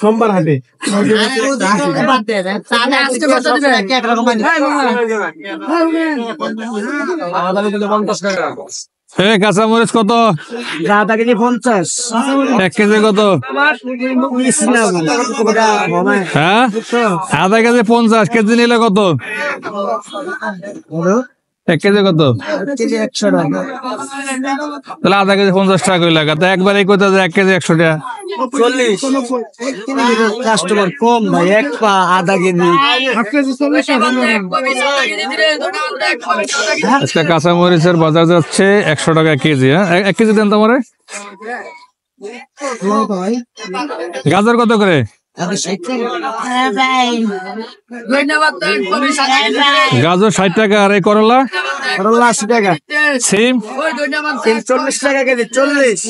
সোমবার হাটে কাঁচামরিচ কত? আধা কেজি 50, 1 কেজি কত? হ্যাঁ, আধা কেজি 50, কেজি নিলে কত? 1 কেজি কত? কেজি 100 টাকা। তাহলে আধা কেজি 50 টাকা করে লাগা, তো একবার এই কথা 1 কেজি 100 টাকা। 40 কাস্টমার কম ভাই, এক পা আধা কেজি। আজকে কাঁচামরিচের বাজার যাচ্ছে 100 টাকা কেজি। হ্যাঁ, 1 কেজি দেন তোমারে। গাজর কত করে? গাজর 60 টাকা। আর এই করলা? 80 টাকা। সিম 40 টাকা কেজি। 40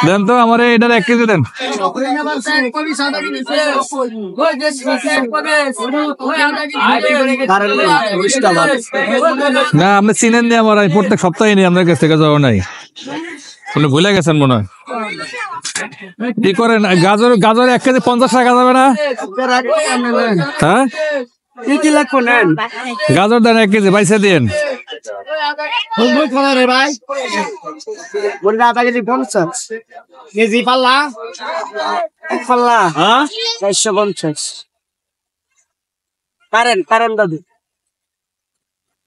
দেন তো আমার এটার 1 কেজি দেন। না, আপনি চিনেন নি আমার, আমি প্রত্যেক সপ্তাহে নিই আপনার কাছ থেকে, যাওয়া নাই আপনি ভুলে গেছেন মনে হয়। কি করেন? গাজর 1 কেজি 50 টাকা যাবে না? হ্যাঁ, গাজর দেন 1 কেজি, পয়সা দিন। ভাই আধা কেজি 50 কেজি পাল্লা, এক পাল্লা 450। পারেন দাদু।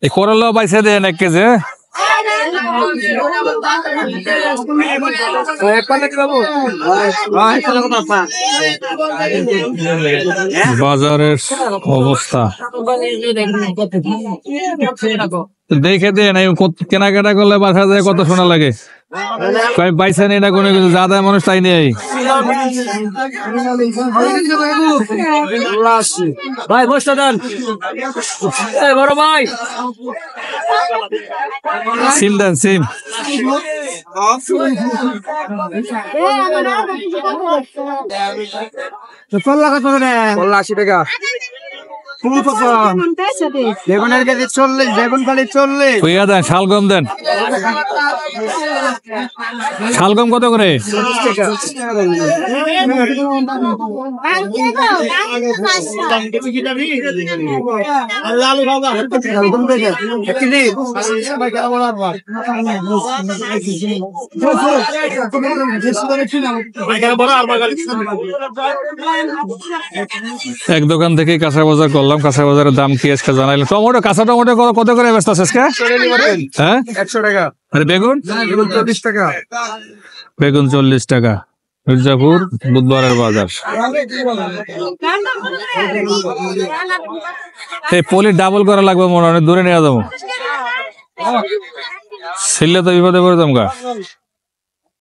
এই করলা পয়সা দেন 1 কেজি। বাজারের অবস্থা দেখে দেন, কেনাকাটা করলে বাসা যায় কত সোনা লাগে। পয়সা নেই না কোনো কিছু, যা দেয় মানুষ তাই নেই। ভাই বসতে দেন বড় ভাই। সিম দেন, সিম। করলা কত করে? করলা 80 টাকা। বেগুনের কেজি 40, বেগুন খালি 40। কইয়া দেন, শালগম দেন। শালগম কত করে? এক দোকান থেকে কাঁচা বাজার করলাম, কাঁচা বাজারের দাম কি আজকে জানাইলাম। টমেটো, কাঁচা টমেটো কত করে ব্যস্ত আছে আজকে? হ্যাঁ, 100 টাকা। আরে বেগুন? 40 টাকা। বেগুন 40 টাকা। মির্জাপুর বুধবারের বাজার। এই পলি ডাবল করা লাগবে মনে হয়, দূরে নিয়ে যাবো, ছেলে তো বিপদে পড়ে যাবো।